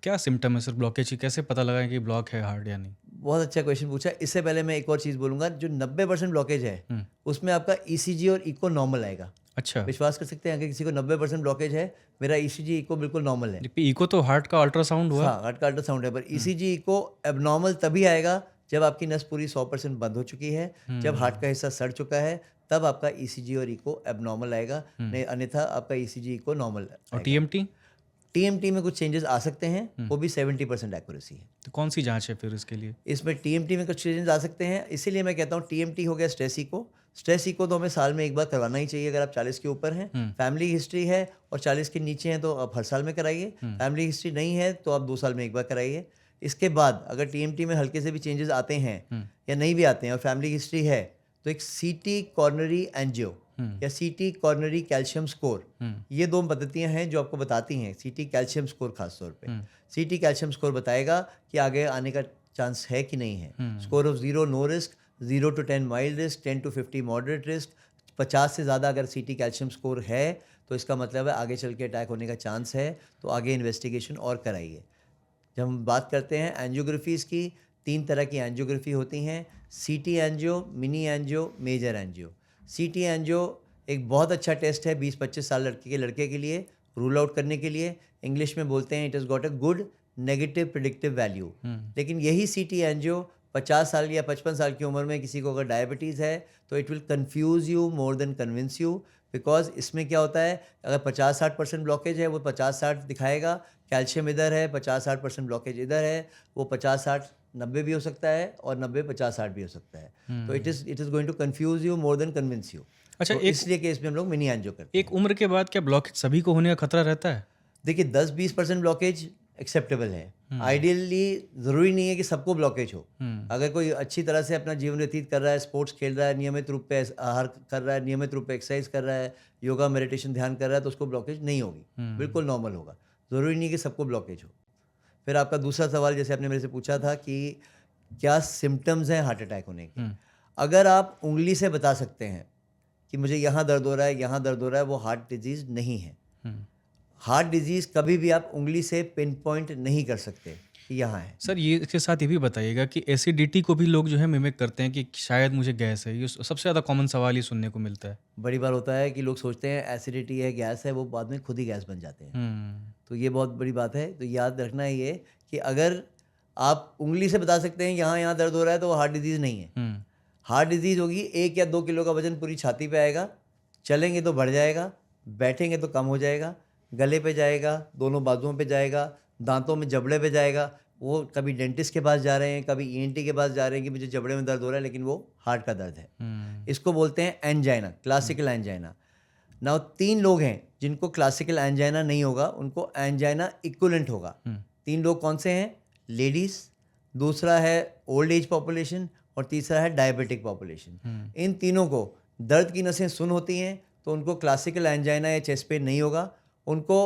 क्या सिम्टम है sir blockage की? कैसे पता लगाएं कि ब्लॉक है हार्ट या नहीं? बहुत अच्छा क्वेश्चन पूछा। इससे पहले मैं एक और चीज़ बोलूँगा, जो 90% ब्लॉकेज है, हुँ, उसमें आपका ईसीजी और इको नॉर्मल आएगा। अच्छा। विश्वास कर सकते हैं अगर किसी को 90% ब्लॉकेज है, मेरा ईसीजी इको बिल्कुल नॉर्मल है। जबकि इको तो हार्ट का अल्ट्रासाउंड हुआ। हाँ, हार्ट का अल्ट्रासाउंड है, पर हुँ, ईसीजी इको एब्नॉर्मल तभी आएगा जब आपकी नस पूरी 100% बंद हो चुकी है, जब हार्ट हुँ, का हिस्सा सड़ चुका है, तब आपका ईसीजी और इको एब्नॉर्मल आएगा, हुँ। नहीं अन्यथा आपका ईसीजी इको नॉर्मल और आएगा। टीएमटी? टीएमटी में कुछ चेंजेस आ सकते हैं, हुँ, वो भी 70% एक्यूरेसी है। तो कौन-सी जाँच है फिर इसके लिए? इसमें टीएमटी में कुछ चेंजेस आ सकते हैं, इसीलिए मैं कहता हूँ टीएमटी हो गया स्ट्रेस इको। स्ट्रेस इको तो हमें साल में एक बार करवाना ही चाहिए अगर आप 40 के ऊपर हैं। हुँ, फैमिली हिस्ट्री है और 40 के नीचे हैं तो आप हर साल में कराइए। हुँ, फैमिली हिस्ट्री नहीं है तो आप 2 साल में एक बार कराइए। इसके बाद अगर टीएमटी में हल्के से भी चेंजेस आते हैं हुँ, या नहीं भी आते हैं और फैमिली हिस्ट्री है, तो एक सीटी कॉर्नरी एंजियो हुँ, या सीटी कॉर्नरी कैल्शियम स्कोर, हुँ, ये 2 पद्धतियाँ हैं जो आपको बताती हैं, सीटी कैल्शियम स्कोर खास तौर पे। हुँ, सीटी कैल्शियम स्कोर बताएगा कि आगे आने का चांस है कि नहीं है। हुँ, score of 0 no risk, 0 to 10 mild risk, 10 to 50 moderate risk. 50 से ज़्यादा अगर सीटी कैल्शियम स्कोर है तो इसका मतलब है आगे चल के अटैक होने का चांस है, तो आगे इन्वेस्टिगेशन और कराइए। जब हम बात करते हैं एंजियोग्राफीज़ की, 3 तरह की एंजियोग्राफी होती हैं, CT angio, mini angio, major angio. CT angio एक बहुत अच्छा टेस्ट है 20-25 साल लड़के के के लिए रूल आउट करने के लिए। इंग्लिश में बोलते हैं it has got a good negative predictive value. हुँ, लेकिन यही सीटी एंजियो 50 साल या 55 साल की उम्र में किसी को अगर डायबिटीज़ है तो it will confuse you more than convince you. Because इसमें क्या होता है, अगर 50-60% ब्लॉकेज है वो 50-60 दिखाएगा, कैल्शियम इधर है, 50-60% ब्लॉकेज इधर है, वो 50-60-90 भी हो सकता है और 90-50-60 भी हो सकता है। तो हुँ। It is going to confuse you more than convince you. अच्छा, तो एक इसलिए केस में हम लोग मिनी एंजियो करते एक हैं। उम्र के बाद क्या ब्लॉकेज सभी को होने का खतरा रहता है? देखिए 10-20% ब्लॉकेज एक्सेप्टेबल है। हुँ, आइडियली ज़रूरी नहीं है कि सबको ब्लॉकेज हो। हुँ, अगर कोई अच्छी तरह से अपना जीवन व्यतीत कर रहा है, स्पोर्ट्स खेल रहा है, नियमित रूप पे आहार कर रहा है, नियमित रूप पे एक्सरसाइज कर रहा है, योगा, मेडिटेशन, ध्यान कर रहा है, तो उसको ब्लॉकेज नहीं होगी। हुँ, बिल्कुल नॉर्मल होगा। ज़रूरी नहीं है कि सबको ब्लॉकेज हो। फिर आपका दूसरा सवाल जैसे आपने मेरे से पूछा था कि क्या सिम्पटम्स हैं हार्ट अटैक होने के? हुँ, अगर आप उँगली से बता सकते हैं कि मुझे यहाँ दर्द हो रहा है, यहाँ दर्द हो रहा है, वो हार्ट डिज़ीज़ नहीं है। हुँ। हार्ट डिजीज़ कभी भी आप उँगली से पिन पॉइंट नहीं कर सकते कि यहाँ है। सर ये इसके साथ ये भी बताइएगा कि एसिडिटी को भी लोग जो है मिमिक करते हैं कि शायद मुझे गैस है। ये सबसे ज़्यादा कॉमन सवाल ये सुनने को मिलता है। बड़ी बार होता है कि लोग सोचते हैं एसिडिटी है, गैस है, वो बाद में खुद ही गैस बन जाते हैं। हुँ, तो ये बहुत बड़ी बात है, तो याद रखना ये कि अगर आप उँगली से बता सकते हैं यहाँ-यहाँ दर्द हो रहा है तो वो हार्ट डिज़ीज़ नहीं है। हुँ, हार्ट डिज़ीज़ होगी 1 या 2 किलो का वज़न पूरी छाती पे आएगा, चलेंगे तो बढ़ जाएगा, बैठेंगे तो कम हो जाएगा, गले पे जाएगा, दोनों बाजुओं पे जाएगा, दाँतों में जबड़े पे जाएगा। वो कभी डेंटिस्ट के पास जा रहे हैं, कभी ईएनटी के पास जा रहे हैं कि मुझे जबड़े में दर्द हो रहा है, लेकिन वो हार्ट का दर्द है। हुँ, इसको बोलते हैं एंजाइना, हुँ, क्लासिकल एंजाइना। नाउ 3 लोग हैं जिनको क्लासिकल एंजाइना नहीं होगा, उनको एंजाइना इक्विवेलेंट होगा। हुँ, 3 लोग कौन से हैं? लेडीज़, दूसरा है ओल्ड एज पॉपुलेशन और तीसरा है डायबिटिक पॉपुलेशन। हुँ, इन तीनों को दर्द की नसें सुन्न होती हैं, तो उनको क्लासिकल एंजाइना या चेस्ट पेन नहीं होगा। उनको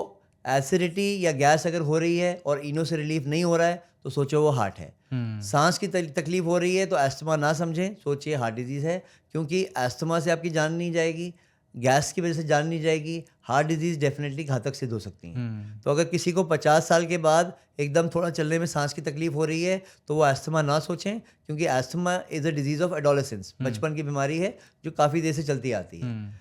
एसिडिटी या गैस अगर हो रही है और इनो से रिलीफ नहीं हो रहा है, तो सोचो वो हार्ट है। हुँ, सांस की तकलीफ हो रही है तो अस्थमा ना समझें, सोचिए हार्ट डिजीज़ है, क्योंकि अस्थमा से आपकी जान नहीं जाएगी, गैस की वजह से जान नहीं जाएगी, हार्ट डिजीज़ डेफिनेटली घातक सिद्ध हो सकती हैं। हुँ, तो अगर किसी को 50 साल के बाद एकदम थोड़ा चलने में सांस की तकलीफ हो रही है तो वो अस्थमा ना सोचें, क्योंकि asthma is a disease of adolescence, हुँ, बचपन की बीमारी है जो काफ़ी देर से चलती आती है। हुँ,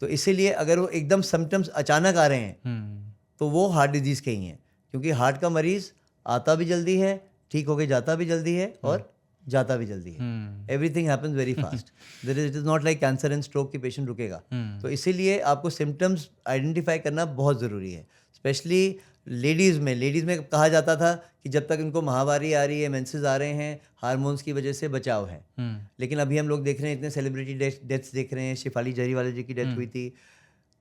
तो इसीलिए अगर वो एकदम सिम्पटम्स अचानक आ रहे हैं हुँ, तो वो हार्ट डिजीज़ के ही हैं, क्योंकि हार्ट का मरीज़ आता भी जल्दी है, ठीक होके जाता भी जल्दी है हुँ, और जाता भी जल्दी है। हुँ, everything happens very fast. It is not like cancer and stroke कि पेशेंट रुकेगा। तो हुँ, इसीलिए आपको सिम्पटम्स आइडेंटिफ़ाई करना बहुत ज़रूरी है। स्पेशली लेडीज़ में कहा जाता था कि जब तक इनको माहवारी आ रही है, मेंसेस आ रहे हैं, हार्मोन्स की वजह से बचाव है। हुँ, लेकिन अभी हम लोग देख रहे हैं इतने सेलिब्रिटी डेथ्स देख रहे हैं, शेफाली जरीवाला जी की डेथ हुई हुँ। थी।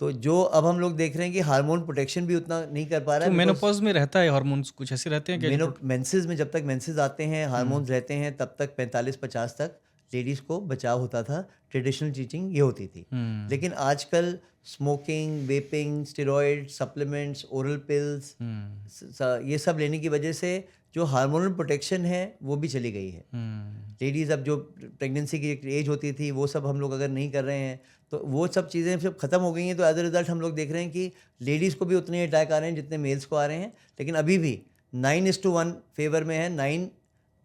तो जो अब हम लोग देख रहे हैं कि हार्मोन प्रोटेक्शन भी उतना नहीं कर पा रहा तो है, बिकॉज़ मेनोपॉज़ में रहता है हार्मोन्स कुछ ऐसे रहते हैं क्या जो मेंसेस में जब तक मेंसेस आते हैं, हुँ, हार्मोन्स रहते हैं, तब तक 45-50 तक लेडीज़ को बचाव होता था। ट्रेडिशनल टीचिंग ये होती थी। हुँ, लेकिन आजकल smoking, vaping, steroid, supplements, oral pills, हुँ, ये सब लेने की वजह से जो हार्मोनल प्रोटेक्शन है वो भी चली गई है। हुँ, लेडीज़ अब जो प्रेगनेंसी की एक एज होती थी वो सब हम लोग अगर नहीं कर रहे हैं तो वो सब चीज़ें सब खत्म हो गई हैं, तो एज अ रिज़ल्ट हम लोग देख रहे हैं कि लेडीज़ को भी उतने अटैक आ रहे हैं जितने मेल्स को आ रहे हैं। लेकिन अभी भी 9:1 फेवर में है, 9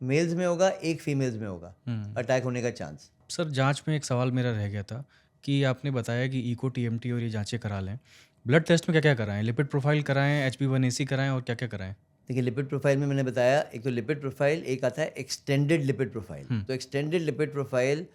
मेल्स में होगा, 1 फीमेल्स में होगा अटैक होने का चांस। सर जांच में एक सवाल मेरा रह गया था कि आपने बताया कि इको टीएमटी और ये जांचें करा लें। ब्लड टेस्ट में क्या क्या कराएं? लिपिड प्रोफाइल कराएं, HB1AC कराएं और क्या क्या कराएं? देखिए लिपिड प्रोफाइल में मैंने बताया, एक तो लिपिड प्रोफाइल, एक आता है एक्सटेंडेड लिपिड प्रोफाइल। तो एक्सटेंडेड लिपिड प्रोफाइल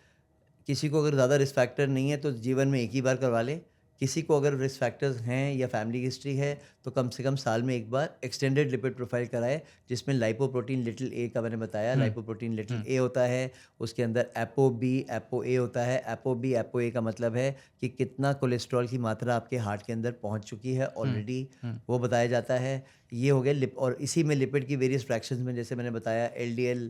किसी को अगर ज़्यादा रिस्क फैक्टर नहीं है तो जीवन में एक ही बार करवा ले। किसी को अगर रिस्क फैक्टर्स हैं या फैमिली हिस्ट्री है तो कम से कम साल में एक बार एक्सटेंडेड लिपिड प्रोफाइल कराए, जिसमें लाइपोप्रोटीन लिटिल ए का मैंने बताया। लाइपोप्रोटीन लिटिल ए होता है, उसके अंदर एपो बी एपो ए होता है। एपो बी एपो ए का मतलब है कि कितना कोलेस्ट्रॉल की मात्रा आपके हार्ट के अंदर पहुंच चुकी है ऑलरेडी, वो बताया जाता है। ये हो गया और इसी में लिपिड की वेरियस फ्रैक्शंस में, जैसे मैंने बताया LDL,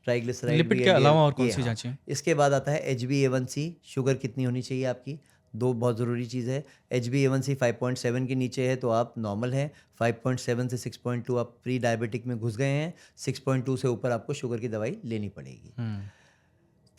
ट्राइग्लिसराइड, लिपिड के अलावा और कौन सी जांचें? इसके बाद आता है HbA1c, शुगर कितनी होनी चाहिए आपकी, दो बहुत ज़रूरी चीज़ है। HbA1c 5.7 के नीचे है तो आप नॉर्मल हैं, 5.7 से 6.2 आप प्री डायबिटिक में घुस गए हैं, 6.2 से ऊपर आपको शुगर की दवाई लेनी पड़ेगी।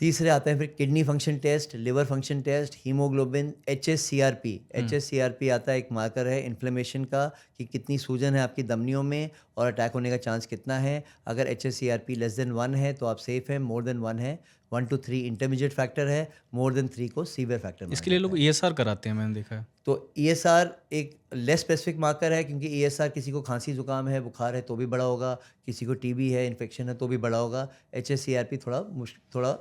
तीसरे आते हैं फिर kidney function test, liver function test, haemoglobin, HSCRP। HSCRP आता है, एक मार्कर है इन्फ्लेमेशन का, कि कितनी सूजन है आपकी धमनियों में और अटैक होने का चांस कितना है। अगर HSCRP लेस देन 1 है तो आप सेफ हैं, मोर देन 1 है, 1 to 3 इंटरमीडिएट फैक्टर है, मोर देन 3 को सीवियर फैक्टर। इसके लिए लोग ESR कराते हैं, मैंने देखा है। तो ESR एक लेस स्पेसिफिक मार्कर है, क्योंकि ESR किसी को खांसी जुकाम है, बुखार है तो भी बड़ा होगा, किसी को TB है, इन्फेक्शन है तो भी बड़ा होगा। HSCRP थोड़ा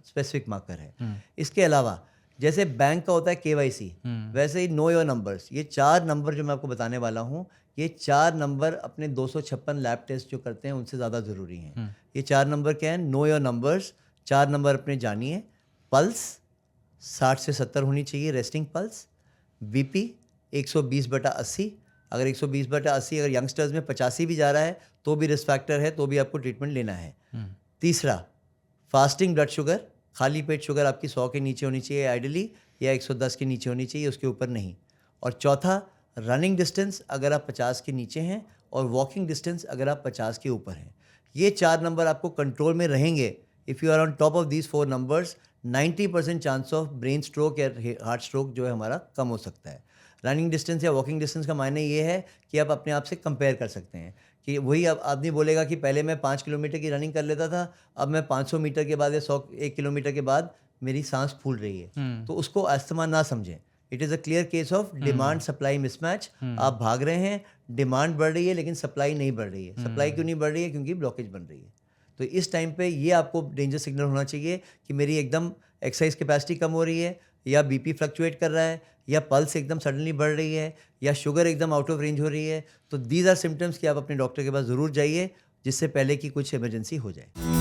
स्पेसिफिक मार्कर है। इसके अलावा जैसे बैंक का होता है KYC, वैसे ही नो योर नंबर्स। ये 4 नंबर जो मैं आपको बताने वाला हूँ, ये 4 नंबर अपने 256 लैब टेस्ट जो करते हैं उनसे ज़्यादा ज़रूरी हैं। ये 4 नंबर क्या हैं? Know your numbers. 4 नंबर अपने जानिए। पल्स 60 से 70 होनी चाहिए, रेस्टिंग पल्स। BP 120/80, अगर 120/80 अगर यंगस्टर्स में 85 भी जा रहा है तो भी रिस्क फैक्टर है, तो भी आपको ट्रीटमेंट लेना है। तीसरा, फास्टिंग ब्लड शुगर, खाली पेट शुगर आपकी 100 के नीचे होनी चाहिए आइडियली, या 110 के नीचे होनी चाहिए, उसके ऊपर नहीं। और चौथा, रनिंग डिस्टेंस अगर आप 50 के नीचे हैं और वॉकिंग डिस्टेंस अगर आप 50 के ऊपर हैं। ये 4 नंबर आपको कंट्रोल में रहेंगे। If you are on top of these 4 numbers, 90% chance of brain stroke या हार्ट स्ट्रोक जो है हमारा कम हो सकता है। रनिंग डिस्टेंस या वॉकिंग डिस्टेंस का मायने ये है कि आप अपने आप से कंपेयर कर सकते हैं, कि वही अब आदमी बोलेगा कि पहले मैं 5 किलोमीटर की रनिंग कर लेता था, अब मैं 500 मीटर के बाद या 1 किलोमीटर के बाद मेरी सांस फूल रही है। तो उसको अस्थमा ना समझें। It is a clear case of demand supply mismatch. आप भाग रहे हैं, डिमांड बढ़ रही है लेकिन सप्लाई नहीं बढ़ रही है। सप्लाई क्यों नहीं बढ़ रही है? क्योंकि ब्लॉकेज बन रही है। तो इस टाइम पे ये आपको डेंजर सिग्नल होना चाहिए कि मेरी एकदम एक्सरसाइज कैपेसिटी कम हो रही है, या BP फ्लक्चुएट कर रहा है, या पल्स एकदम सडनली बढ़ रही है, या शुगर एकदम आउट ऑफ रेंज हो रही है। तो दीज आर सिम्टम्स कि आप अपने डॉक्टर के पास ज़रूर जाइए, जिससे पहले कि कुछ इमरजेंसी हो जाए।